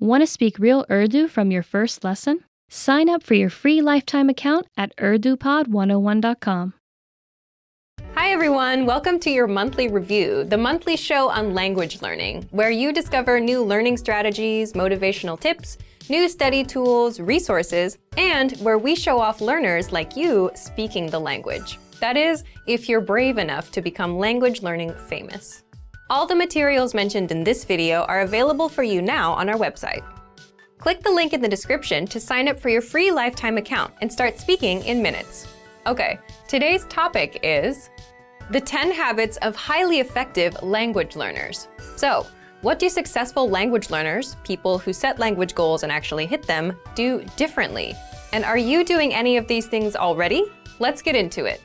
Want to speak real Urdu from your first lesson? Sign up for your free lifetime account at urdupod101.com. Hi everyone, welcome to your monthly review, the monthly show on language learning, where you discover new learning strategies, motivational tips, new study tools, resources, and where we show off learners like you speaking the language. That is, if you're brave enough to become language learning famous. All the materials mentioned in this video are available for you now on our website. Click the link in the description to sign up for your free lifetime account and start speaking in minutes. Okay, today's topic is the 10 habits of highly effective language learners. So, what do successful language learners, people who set language goals and actually hit them, do differently? And are you doing any of these things already? Let's get into it.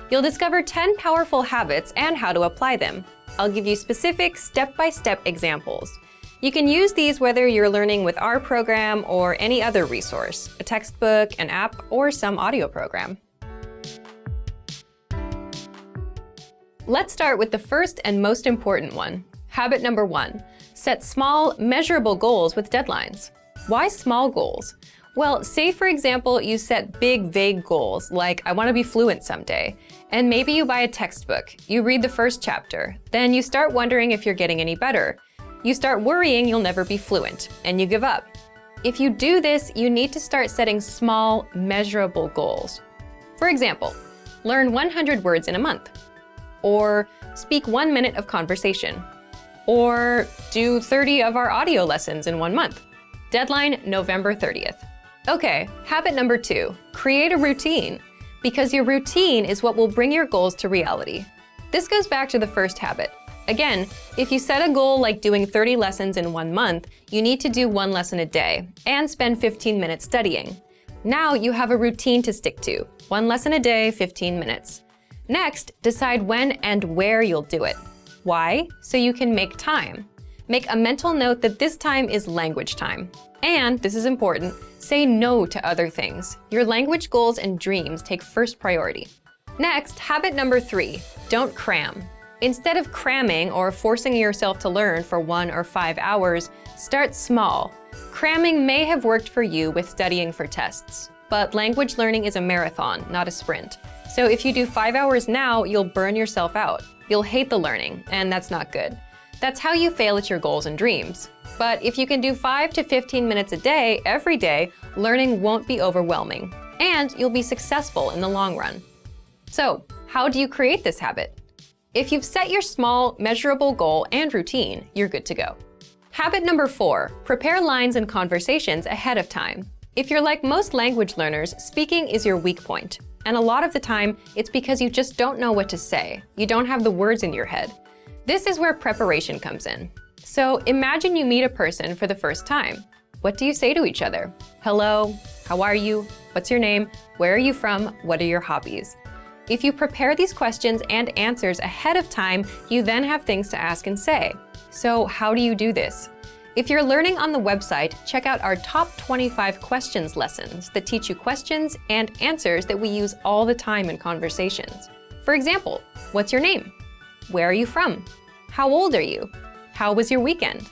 You'll discover 10 powerful habits and how to apply them. I'll give you specific step-by-step examples. You can use these whether you're learning with our program or any other resource, a textbook, an app, or some audio program. Let's start with the first and most important one. Habit number 1, set small, measurable goals with deadlines. Why small goals? Well, say for example, you set big, vague goals, like I want to be fluent someday, and maybe you buy a textbook, you read the first chapter, then you start wondering if you're getting any better. You start worrying you'll never be fluent, and you give up. If you do this, you need to start setting small, measurable goals. For example, learn 100 words in a month, or speak 1 minute of conversation, or do 30 of our audio lessons in 1 month. Deadline, November 30th. Okay, habit number 2, create a routine, because your routine is what will bring your goals to reality. This goes back to the first habit. Again, if you set a goal like doing 30 lessons in 1 month, you need to do 1 lesson a day and spend 15 minutes studying. Now you have a routine to stick to, 1 lesson a day, 15 minutes. Next, decide when and where you'll do it. Why? So you can make time. Make a mental note that this time is language time. And, this is important, say no to other things. Your language goals and dreams take first priority. Next, habit number 3, don't cram. Instead of cramming or forcing yourself to learn for 1 or 5 hours, start small. Cramming may have worked for you with studying for tests, but language learning is a marathon, not a sprint. So if you do 5 hours now, you'll burn yourself out. You'll hate the learning, and that's not good. That's how you fail at your goals and dreams. But if you can do 5 to 15 minutes a day, every day, learning won't be overwhelming, and you'll be successful in the long run. So, how do you create this habit? If you've set your small, measurable goal and routine, you're good to go. Habit number 4, prepare lines and conversations ahead of time. If you're like most language learners, speaking is your weak point. And a lot of the time, it's because you just don't know what to say. You don't have the words in your head. This is where preparation comes in. So imagine you meet a person for the first time. What do you say to each other? Hello, how are you? What's your name? Where are you from? What are your hobbies? If you prepare these questions and answers ahead of time, you then have things to ask and say. So how do you do this? If you're learning on the website, check out our top 25 questions lessons that teach you questions and answers that we use all the time in conversations. For example, what's your name? Where are you from? How old are you? How was your weekend?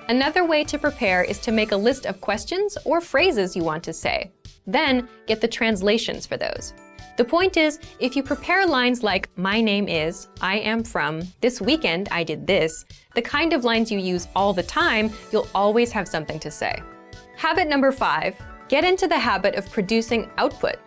Another way to prepare is to make a list of questions or phrases you want to say. Then get the translations for those. The point is, if you prepare lines like, my name is, I am from, this weekend I did this, the kind of lines you use all the time, you'll always have something to say. Habit number 5, get into the habit of producing output.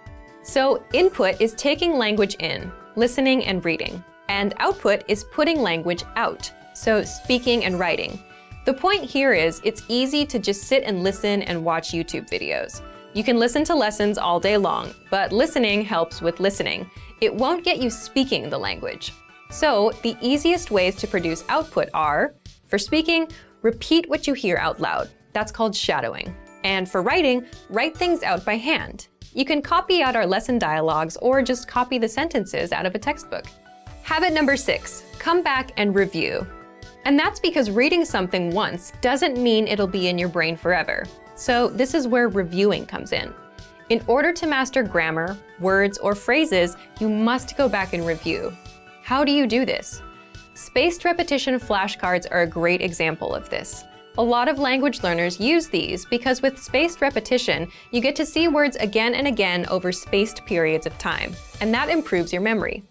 So input is taking language in, listening and reading, and output is putting language out, so speaking and writing. The point here is, it's easy to just sit and listen and watch YouTube videos. You can listen to lessons all day long, but listening helps with listening. It won't get you speaking the language. So the easiest ways to produce output are, for speaking, repeat what you hear out loud. That's called shadowing. And for writing, write things out by hand. You can copy out our lesson dialogues or just copy the sentences out of a textbook. Habit number 6, come back and review. And that's because reading something once doesn't mean it'll be in your brain forever. So this is where reviewing comes in. In order to master grammar, words, or phrases, you must go back and review. How do you do this? Spaced repetition flashcards are a great example of this. A lot of language learners use these because with spaced repetition, you get to see words again and again over spaced periods of time, and that improves your memory.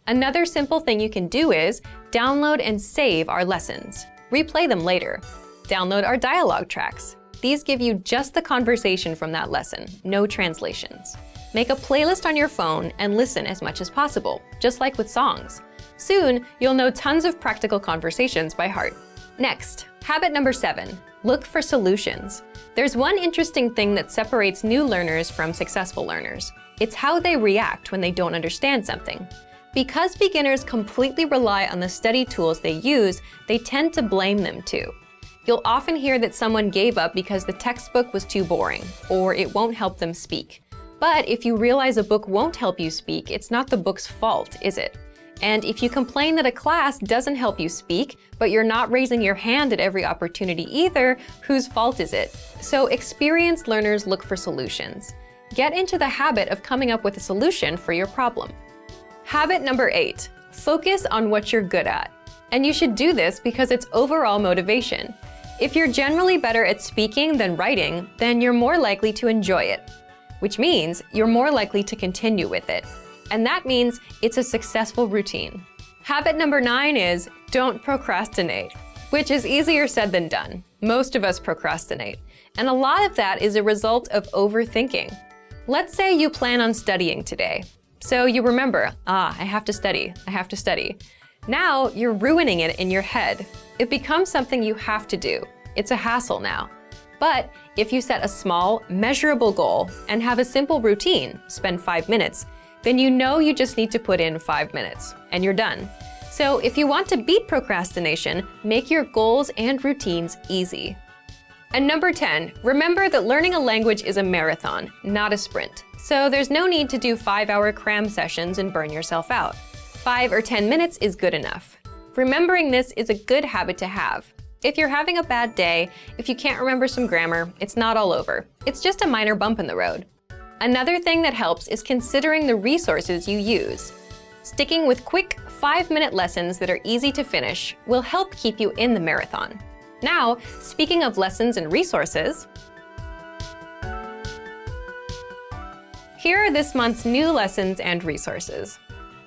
Another simple thing you can do is download and save our lessons. Replay them later. Download our dialogue tracks. These give you just the conversation from that lesson, no translations. Make a playlist on your phone and listen as much as possible, just like with songs. Soon, you'll know tons of practical conversations by heart. Next, habit number 7, look for solutions. There's one interesting thing that separates new learners from successful learners. It's how they react when they don't understand something. Because beginners completely rely on the study tools they use, they tend to blame them too. You'll often hear that someone gave up because the textbook was too boring, or it won't help them speak. But if you realize a book won't help you speak, it's not the book's fault, is it? And if you complain that a class doesn't help you speak, but you're not raising your hand at every opportunity either, whose fault is it? So experienced learners look for solutions. Get into the habit of coming up with a solution for your problem. Habit number 8, focus on what you're good at. And you should do this because it's overall motivation. If you're generally better at speaking than writing, then you're more likely to enjoy it, which means you're more likely to continue with it. And that means it's a successful routine. Habit number 9 is don't procrastinate, which is easier said than done. Most of us procrastinate, and a lot of that is a result of overthinking. Let's say you plan on studying today. So you remember, I have to study. Now you're ruining it in your head. It becomes something you have to do. It's a hassle now. But if you set a small, measurable goal and have a simple routine, spend 5 minutes, then you know you just need to put in 5 minutes and you're done. So if you want to beat procrastination, make your goals and routines easy. And number 10, remember that learning a language is a marathon, not a sprint. So there's no need to do 5-hour cram sessions and burn yourself out. 5 or 10 minutes is good enough. Remembering this is a good habit to have. If you're having a bad day, if you can't remember some grammar, it's not all over. It's just a minor bump in the road. Another thing that helps is considering the resources you use. Sticking with quick 5-minute lessons that are easy to finish will help keep you in the marathon. Now, speaking of lessons and resources, here are this month's new lessons and resources.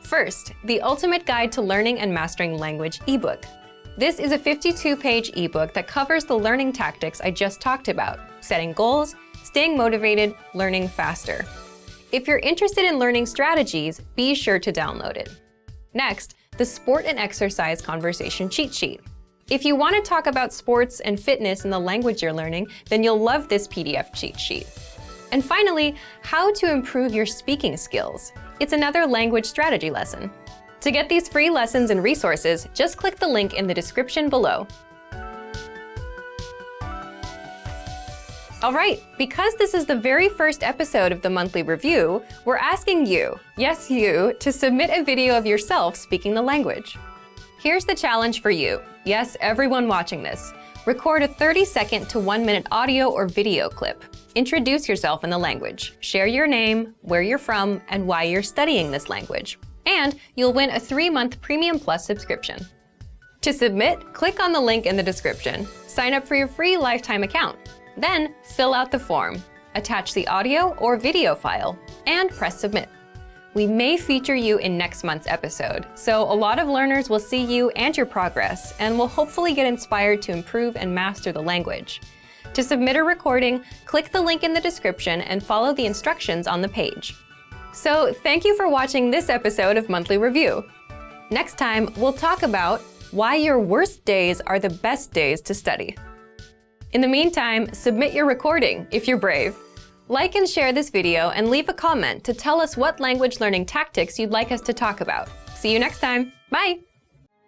First, the Ultimate Guide to Learning and Mastering Language ebook. This is a 52-page ebook that covers the learning tactics I just talked about: setting goals, staying motivated, learning faster. If you're interested in learning strategies, be sure to download it. Next, the Sport and Exercise Conversation Cheat Sheet. If you want to talk about sports and fitness in the language you're learning, then you'll love this PDF cheat sheet. And finally, how to improve your speaking skills. It's another language strategy lesson. To get these free lessons and resources, just click the link in the description below. All right, because this is the very first episode of the monthly review, we're asking you, yes you, to submit a video of yourself speaking the language. Here's the challenge for you. Yes, everyone watching this. Record a 30-second to 1-minute audio or video clip. Introduce yourself in the language. Share your name, where you're from, and why you're studying this language. And you'll win a 3-month Premium Plus subscription. To submit, click on the link in the description. Sign up for your free lifetime account. Then fill out the form, attach the audio or video file, and press submit. We may feature you in next month's episode, so a lot of learners will see you and your progress, and will hopefully get inspired to improve and master the language. To submit a recording, click the link in the description and follow the instructions on the page. So thank you for watching this episode of Monthly Review. Next time, we'll talk about why your worst days are the best days to study. In the meantime, submit your recording if you're brave. Like and share this video and leave a comment to tell us what language learning tactics you'd like us to talk about. See you next time. Bye!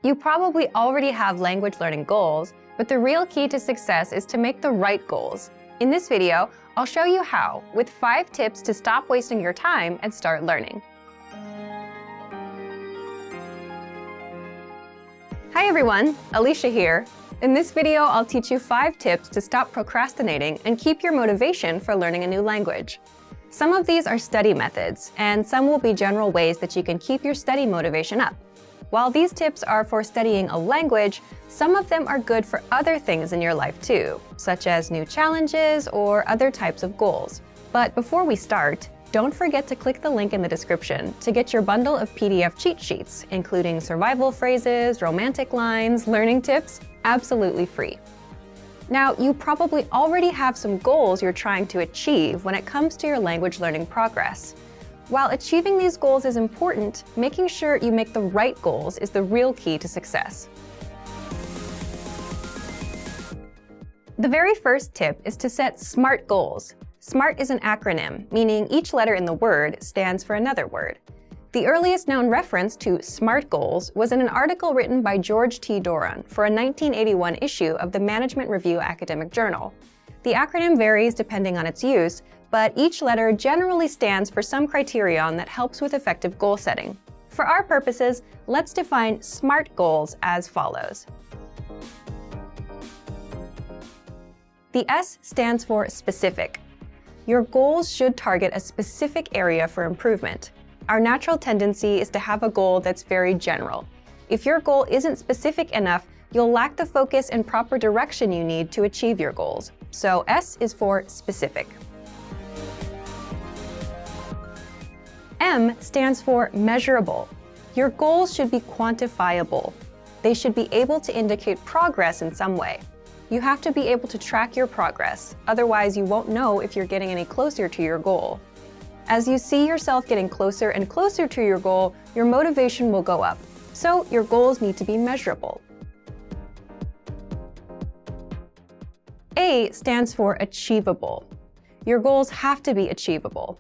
You probably already have language learning goals, but the real key to success is to make the right goals. In this video, I'll show you how, with 5 tips to stop wasting your time and start learning. Hi everyone, Alicia here. In this video, I'll teach you 5 tips to stop procrastinating and keep your motivation for learning a new language. Some of these are study methods, and some will be general ways that you can keep your study motivation up. While these tips are for studying a language, some of them are good for other things in your life too, such as new challenges or other types of goals. But before we start, don't forget to click the link in the description to get your bundle of PDF cheat sheets, including survival phrases, romantic lines, learning tips, absolutely free. Now, you probably already have some goals you're trying to achieve when it comes to your language learning progress. While achieving these goals is important, making sure you make the right goals is the real key to success. The very first tip is to set SMART goals. SMART is an acronym, meaning each letter in the word stands for another word. The earliest known reference to SMART goals was in an article written by George T. Doran for a 1981 issue of the Management Review Academic Journal. The acronym varies depending on its use, but each letter generally stands for some criterion that helps with effective goal setting. For our purposes, let's define SMART goals as follows. The S stands for specific. Your goals should target a specific area for improvement. Our natural tendency is to have a goal that's very general. If your goal isn't specific enough, you'll lack the focus and proper direction you need to achieve your goals. So S is for specific. M stands for measurable. Your goals should be quantifiable. They should be able to indicate progress in some way. You have to be able to track your progress, otherwise you won't know if you're getting any closer to your goal. As you see yourself getting closer and closer to your goal, your motivation will go up. So your goals need to be measurable. A stands for achievable. Your goals have to be achievable.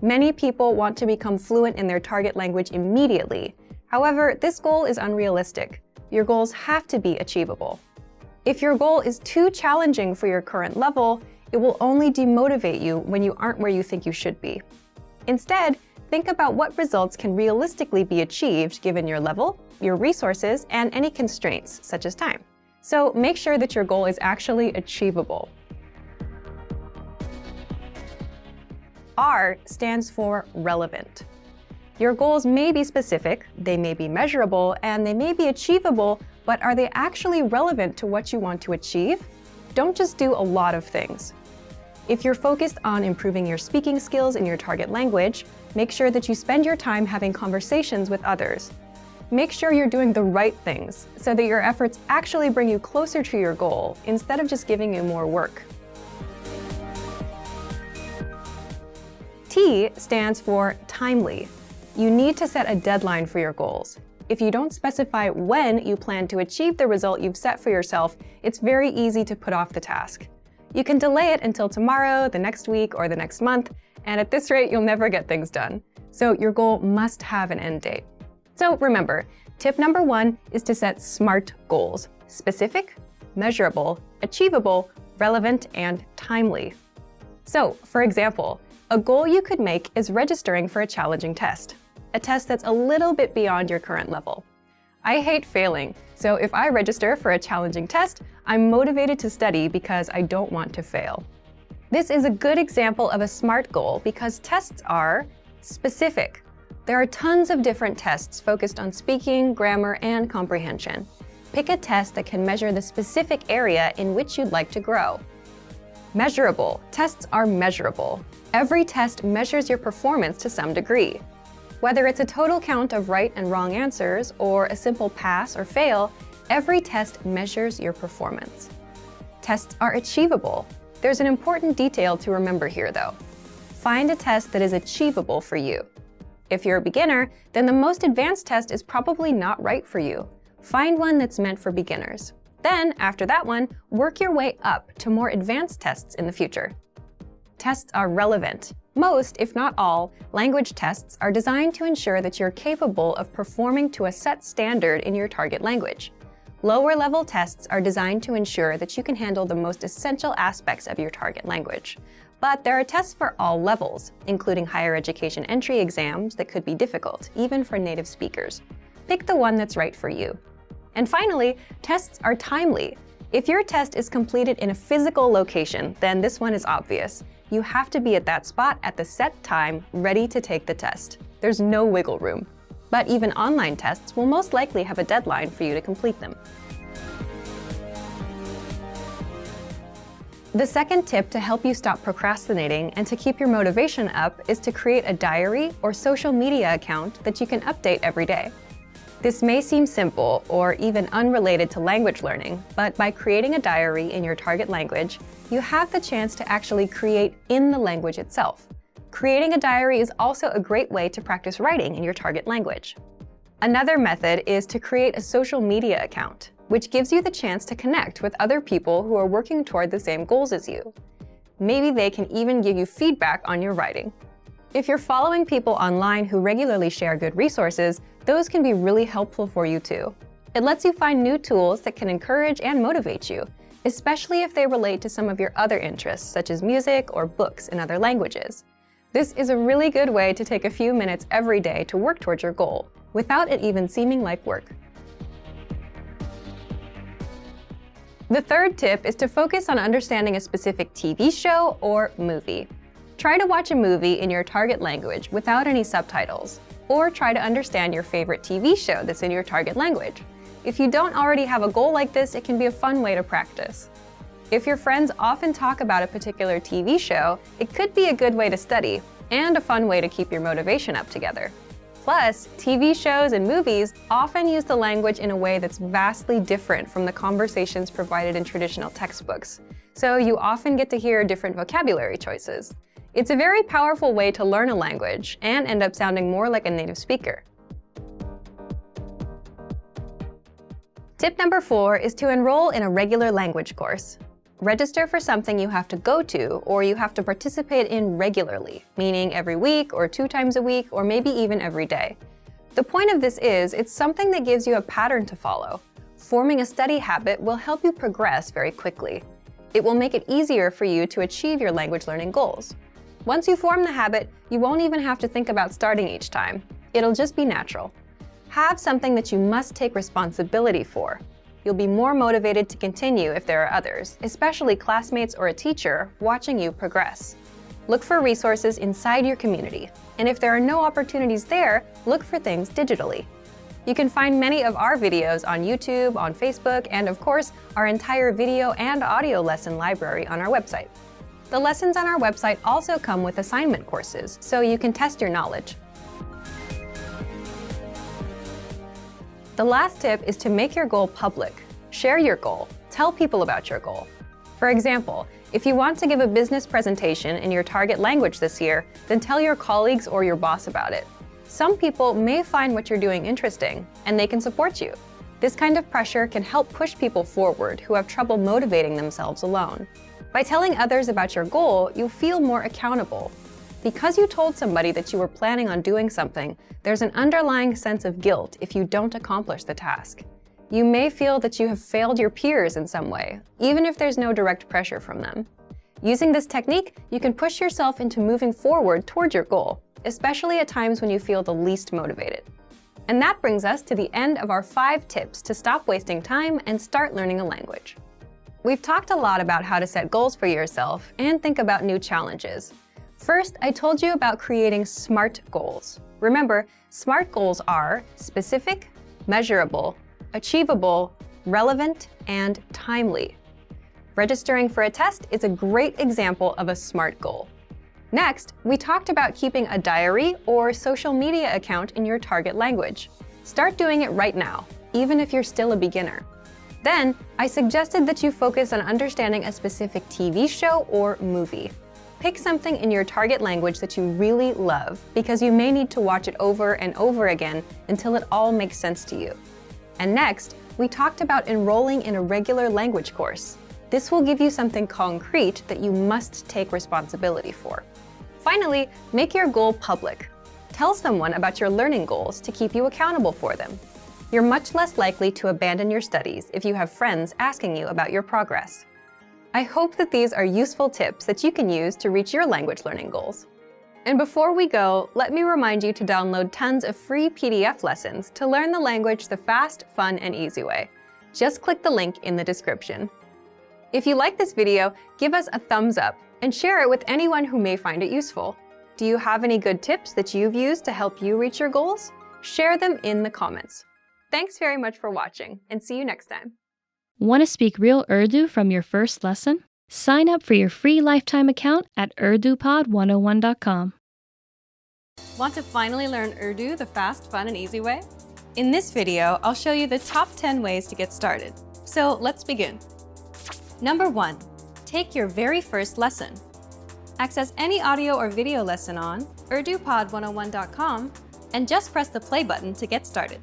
Many people want to become fluent in their target language immediately. However, this goal is unrealistic. Your goals have to be achievable. If your goal is too challenging for your current level, it will only demotivate you when you aren't where you think you should be. Instead, think about what results can realistically be achieved given your level, your resources, and any constraints, such as time. So make sure that your goal is actually achievable. R stands for relevant. Your goals may be specific, they may be measurable, and they may be achievable, but are they actually relevant to what you want to achieve? Don't just do a lot of things. If you're focused on improving your speaking skills in your target language, make sure that you spend your time having conversations with others. Make sure you're doing the right things so that your efforts actually bring you closer to your goal instead of just giving you more work. T stands for timely. You need to set a deadline for your goals. If you don't specify when you plan to achieve the result you've set for yourself, it's very easy to put off the task. You can delay it until tomorrow, the next week, or the next month, and at this rate, you'll never get things done. So your goal must have an end date. So remember, tip number 1 is to set SMART goals: specific, measurable, achievable, relevant, and timely. So, for example, a goal you could make is registering for a challenging test, a test that's a little bit beyond your current level. I hate failing, so if I register for a challenging test, I'm motivated to study because I don't want to fail. This is a good example of a SMART goal because tests are specific. There are tons of different tests focused on speaking, grammar, and comprehension. Pick a test that can measure the specific area in which you'd like to grow. Measurable. Tests are measurable. Every test measures your performance to some degree. Whether it's a total count of right and wrong answers or a simple pass or fail, every test measures your performance. Tests are achievable. There's an important detail to remember here, though. Find a test that is achievable for you. If you're a beginner, then the most advanced test is probably not right for you. Find one that's meant for beginners. Then, after that one, work your way up to more advanced tests in the future. Tests are relevant. Most, if not all, language tests are designed to ensure that you're capable of performing to a set standard in your target language. Lower-level tests are designed to ensure that you can handle the most essential aspects of your target language. But there are tests for all levels, including higher education entry exams that could be difficult, even for native speakers. Pick the one that's right for you. And finally, tests are timely. If your test is completed in a physical location, then this one is obvious. You have to be at that spot at the set time, ready to take the test. There's no wiggle room. But even online tests will most likely have a deadline for you to complete them. The second tip to help you stop procrastinating and to keep your motivation up is to create a diary or social media account that you can update every day. This may seem simple or even unrelated to language learning, but by creating a diary in your target language, you have the chance to actually create in the language itself. Creating a diary is also a great way to practice writing in your target language. Another method is to create a social media account, which gives you the chance to connect with other people who are working toward the same goals as you. Maybe they can even give you feedback on your writing. If you're following people online who regularly share good resources, those can be really helpful for you too. It lets you find new tools that can encourage and motivate you, especially if they relate to some of your other interests, such as music or books in other languages. This is a really good way to take a few minutes every day to work towards your goal, without it even seeming like work. The third tip is to focus on understanding a specific TV show or movie. Try to watch a movie in your target language without any subtitles, or try to understand your favorite TV show that's in your target language. If you don't already have a goal like this, it can be a fun way to practice. If your friends often talk about a particular TV show, it could be a good way to study and a fun way to keep your motivation up together. Plus, TV shows and movies often use the language in a way that's vastly different from the conversations provided in traditional textbooks, so you often get to hear different vocabulary choices. It's a very powerful way to learn a language and end up sounding more like a native speaker. Tip number 4 is to enroll in a regular language course. Register for something you have to go to or you have to participate in regularly, meaning every week or 2 times a week or maybe even every day. The point of this is it's something that gives you a pattern to follow. Forming a study habit will help you progress very quickly. It will make it easier for you to achieve your language learning goals. Once you form the habit, you won't even have to think about starting each time. It'll just be natural. Have something that you must take responsibility for. You'll be more motivated to continue if there are others, especially classmates or a teacher, watching you progress. Look for resources inside your community, and if there are no opportunities there, look for things digitally. You can find many of our videos on YouTube, on Facebook, and of course, our entire video and audio lesson library on our website. The lessons on our website also come with assignment courses, so you can test your knowledge. The last tip is to make your goal public. Share your goal. Tell people about your goal. For example, if you want to give a business presentation in your target language this year, then tell your colleagues or your boss about it. Some people may find what you're doing interesting, and they can support you. This kind of pressure can help push people forward who have trouble motivating themselves alone. By telling others about your goal, you'll feel more accountable. Because you told somebody that you were planning on doing something, there's an underlying sense of guilt if you don't accomplish the task. You may feel that you have failed your peers in some way, even if there's no direct pressure from them. Using this technique, you can push yourself into moving forward toward your goal, especially at times when you feel the least motivated. And that brings us to the end of our 5 tips to stop wasting time and start learning a language. We've talked a lot about how to set goals for yourself and think about new challenges. First, I told you about creating SMART goals. Remember, SMART goals are specific, measurable, achievable, relevant, and timely. Registering for a test is a great example of a SMART goal. Next, we talked about keeping a diary or social media account in your target language. Start doing it right now, even if you're still a beginner. Then, I suggested that you focus on understanding a specific TV show or movie. Pick something in your target language that you really love, because you may need to watch it over and over again until it all makes sense to you. And next, we talked about enrolling in a regular language course. This will give you something concrete that you must take responsibility for. Finally, make your goal public. Tell someone about your learning goals to keep you accountable for them. You're much less likely to abandon your studies if you have friends asking you about your progress. I hope that these are useful tips that you can use to reach your language learning goals. And before we go, let me remind you to download tons of free PDF lessons to learn the language the fast, fun, and easy way. Just click the link in the description. If you like this video, give us a thumbs up and share it with anyone who may find it useful. Do you have any good tips that you've used to help you reach your goals? Share them in the comments. Thanks very much for watching, and see you next time. Want to speak real Urdu from your first lesson? Sign up for your free lifetime account at urdupod101.com. Want to finally learn Urdu the fast, fun, and easy way? In this video, I'll show you the top 10 ways to get started. So let's begin. Number 1. Take your very first lesson. Access any audio or video lesson on urdupod101.com and just press the play button to get started.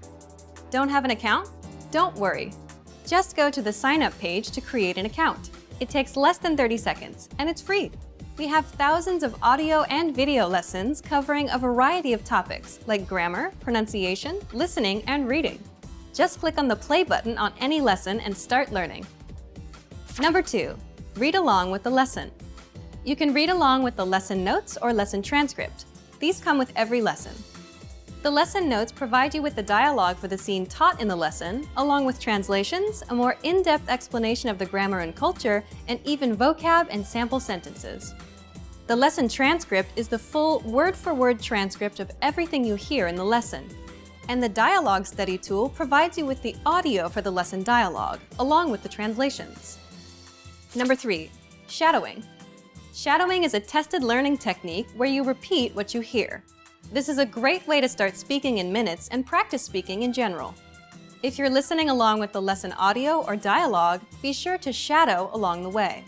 Don't have an account? Don't worry. Just go to the sign up page to create an account. It takes less than 30 seconds and it's free. We have thousands of audio and video lessons covering a variety of topics like grammar, pronunciation, listening, and reading. Just click on the play button on any lesson and start learning. Number 2. Read along with the lesson. You can read along with the lesson notes or lesson transcript. These come with every lesson. The lesson notes provide you with the dialogue for the scene taught in the lesson, along with translations, a more in-depth explanation of the grammar and culture, and even vocab and sample sentences. The lesson transcript is the full word-for-word transcript of everything you hear in the lesson. And the dialogue study tool provides you with the audio for the lesson dialogue, along with the translations. Number 3. Shadowing. Shadowing is a tested learning technique where you repeat what you hear. This is a great way to start speaking in minutes and practice speaking in general. If you're listening along with the lesson audio or dialogue, be sure to shadow along the way.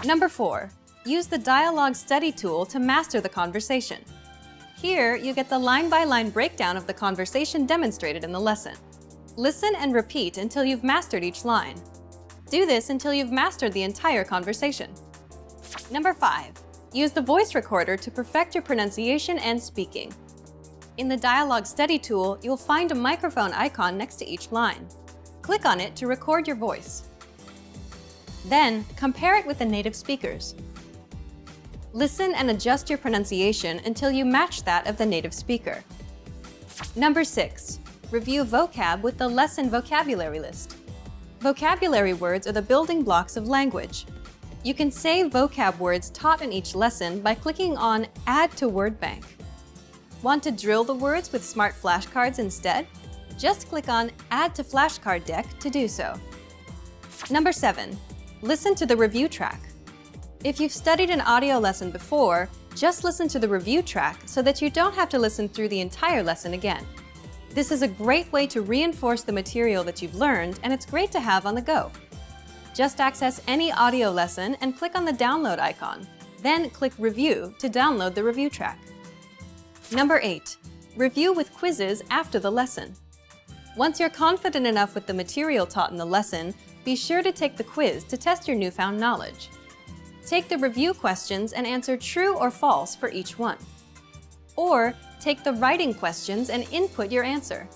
Number 4. Use the dialogue study tool to master the conversation. Here, you get the line-by-line breakdown of the conversation demonstrated in the lesson. Listen and repeat until you've mastered each line. Do this until you've mastered the entire conversation. Number 5. Use the voice recorder to perfect your pronunciation and speaking. In the dialogue study tool, you'll find a microphone icon next to each line. Click on it to record your voice. Then, compare it with the native speakers. Listen and adjust your pronunciation until you match that of the native speaker. Number 6. Review vocab with the lesson vocabulary list. Vocabulary words are the building blocks of language. You can save vocab words taught in each lesson by clicking on Add to Word Bank. Want to drill the words with smart flashcards instead? Just click on Add to Flashcard Deck to do so. Number 7. Listen to the review track. If you've studied an audio lesson before, just listen to the review track so that you don't have to listen through the entire lesson again. This is a great way to reinforce the material that you've learned, and it's great to have on the go. Just access any audio lesson and click on the download icon. Then click Review to download the review track. Number 8. Review with quizzes after the lesson. Once you're confident enough with the material taught in the lesson, be sure to take the quiz to test your newfound knowledge. Take the review questions and answer true or false for each one. Or take the writing questions and input your answer.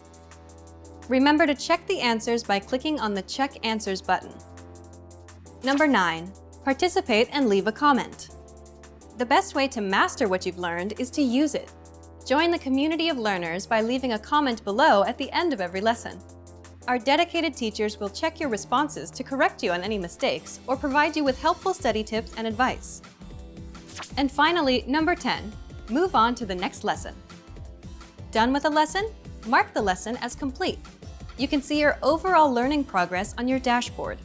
Remember to check the answers by clicking on the Check Answers button. Number 9. Participate and leave a comment. The best way to master what you've learned is to use it. Join the community of learners by leaving a comment below at the end of every lesson. Our dedicated teachers will check your responses to correct you on any mistakes or provide you with helpful study tips and advice. And finally, number 10. Move on to the next lesson. Done with a lesson? Mark the lesson as complete. You can see your overall learning progress on your dashboard.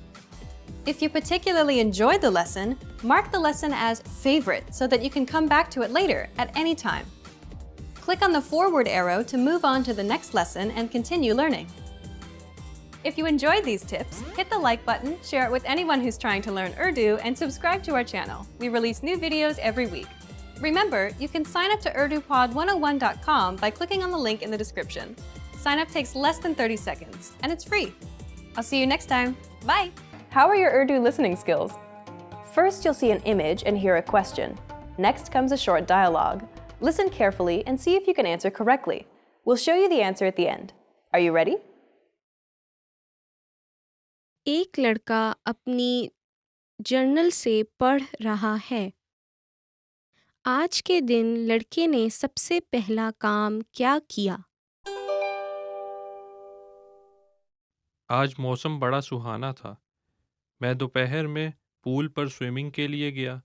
If you particularly enjoyed the lesson, mark the lesson as Favorite so that you can come back to it later at any time. Click on the forward arrow to move on to the next lesson and continue learning. If you enjoyed these tips, hit the like button, share it with anyone who's trying to learn Urdu, and subscribe to our channel. We release new videos every week. Remember, you can sign up to urdupod101.com by clicking on the link in the description. Sign up takes less than 30 seconds, and it's free. I'll see you next time. Bye! How are your Urdu listening skills? First, you'll see an image and hear a question. Next comes a short dialogue. Listen carefully and see if you can answer correctly. We'll show you the answer at the end. Are you ready? एक लड़का अपनी journal से पढ़ रहा है। आज के दिन लड़के ने सबसे पहला काम क्या किया? आज मौसम बड़ा सुहाना था। मैं दोपहर में पूल पर स्विमिंग के लिए गया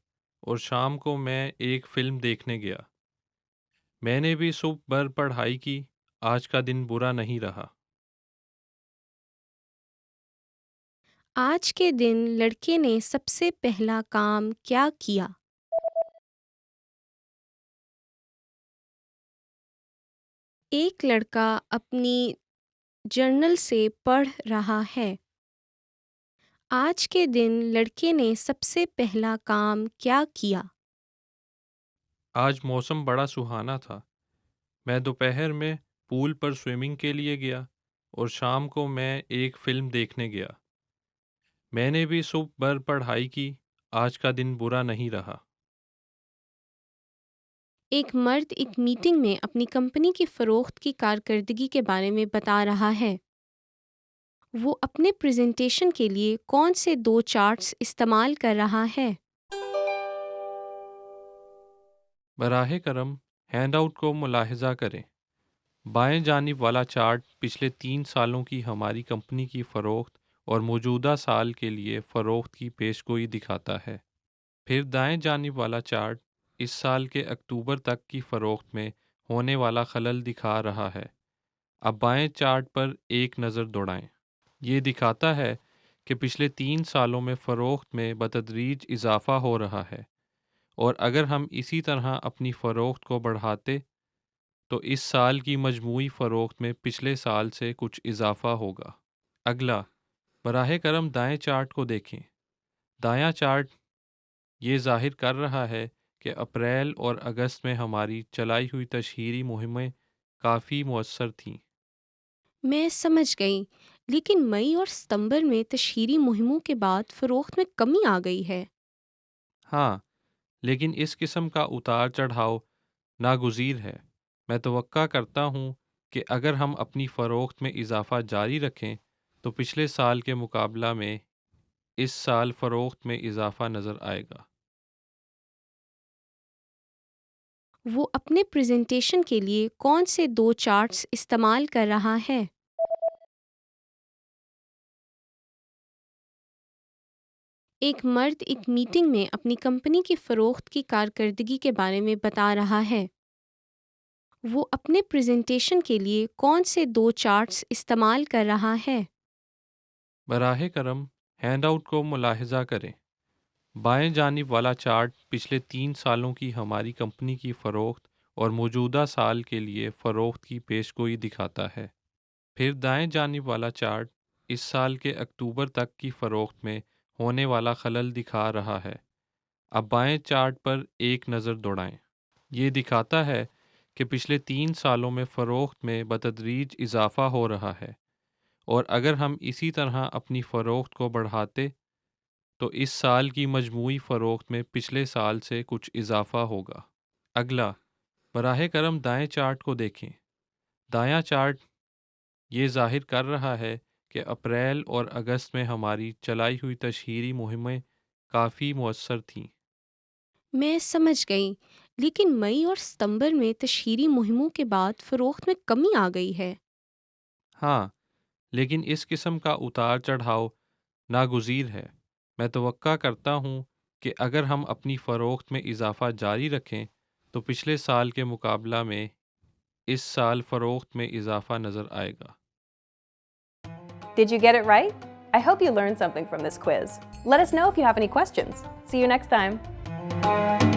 और शाम को मैं एक फ़िल्म देखने गया। मैंने भी सुबह भर पढ़ाई की آج کا دن برا نہیں رہا۔ آج کے دن لڑکے نے سب سے پہلا کام کیا کیا؟ ایک لڑکا اپنی جرنل سے پڑھ رہا ہے۔ آج کے دن لڑکے نے سب سے پہلا کام کیا کیا؟ آج موسم بڑا سہانا تھا۔ میں دوپہر میں پول پر سوئمنگ کے لیے گیا اور شام کو میں ایک فلم دیکھنے گیا۔ میں نے بھی صبح بھر پڑھائی کی۔ آج کا دن برا نہیں رہا۔ ایک مرد ایک میٹنگ میں اپنی کمپنی کی فروخت کی کارکردگی کے بارے میں بتا رہا ہے۔ وہ اپنے پریزنٹیشن کے لیے کون سے 2 چارٹس استعمال کر رہا ہے؟ براہ کرم ہینڈ آؤٹ کو ملاحظہ کریں۔ بائیں جانب والا چارٹ پچھلے 3 سالوں کی ہماری کمپنی کی فروخت اور موجودہ سال کے لیے فروخت کی پیشگوئی دکھاتا ہے۔ پھر دائیں جانب والا چارٹ اس سال کے اکتوبر تک کی فروخت میں ہونے والا خلل دکھا رہا ہے۔ اب بائیں چارٹ پر ایک نظر دوڑائیں۔ یہ دکھاتا ہے کہ پچھلے 3 سالوں میں فروخت میں بتدریج اضافہ ہو رہا ہے، اور اگر ہم اسی طرح اپنی فروخت کو بڑھاتے تو اس سال کی مجموعی فروخت میں پچھلے سال سے کچھ اضافہ ہوگا۔ اگلا، براہ کرم دائیں چارٹ کو دیکھیں۔ دایاں چارٹ یہ ظاہر کر رہا ہے کہ اپریل اور اگست میں ہماری چلائی ہوئی تشہیری مہمیں کافی مؤثر تھیں۔ میں سمجھ گئی، لیکن مئی اور ستمبر میں تشہیری مہموں کے بعد فروخت میں کمی آ گئی ہے۔ ہاں، لیکن اس قسم کا اتار چڑھاؤ ناگزیر ہے۔ میں توقع کرتا ہوں کہ اگر ہم اپنی فروخت میں اضافہ جاری رکھیں تو پچھلے سال کے مقابلہ میں اس سال فروخت میں اضافہ نظر آئے گا۔ وہ اپنے پریزنٹیشن کے لیے کون سے 2 چارٹس استعمال کر رہا ہے؟ ایک مرد ایک میٹنگ میں اپنی کمپنی کی فروخت کی کارکردگی کے بارے میں بتا رہا ہے۔ وہ اپنے پریزنٹیشن کے لیے کون سے 2 چارٹس استعمال کر رہا ہے؟ براہ کرم ہینڈ آؤٹ کو ملاحظہ کریں۔ بائیں جانب والا چارٹ پچھلے 3 سالوں کی ہماری کمپنی کی فروخت اور موجودہ سال کے لیے فروخت کی پیشگوئی دکھاتا ہے۔ پھر دائیں جانب والا چارٹ اس سال کے اکتوبر تک کی فروخت میں ہونے والا خلل دکھا رہا ہے۔ اب بائیں چارٹ پر ایک نظر دوڑائیں۔ یہ دکھاتا ہے کہ پچھلے 3 سالوں میں فروخت میں بتدریج اضافہ ہو رہا ہے، اور اگر ہم اسی طرح اپنی فروخت کو بڑھاتے تو اس سال کی مجموعی فروخت میں پچھلے سال سے کچھ اضافہ ہوگا۔ اگلا، براہ کرم دائیں چارٹ کو دیکھیں۔ دایاں چارٹ یہ ظاہر کر رہا ہے کہ اپریل اور اگست میں ہماری چلائی ہوئی تشہیری مہمیں کافی مؤثر تھیں۔ میں سمجھ گئی، لیکن مئی اور ستمبر میں تشہیری مہموں کے بعد فروخت میں کمی آ گئی ہے۔ ہاں، لیکن اس قسم کا اتار چڑھاؤ ناگزیر ہے۔ میں توقع کرتا ہوں کہ اگر ہم اپنی فروخت میں اضافہ جاری رکھیں تو پچھلے سال کے مقابلہ میں اس سال فروخت میں اضافہ نظر آئے گا۔ Did you get it right? I hope you learned something from this quiz. Let us know if you have any questions. See you next time.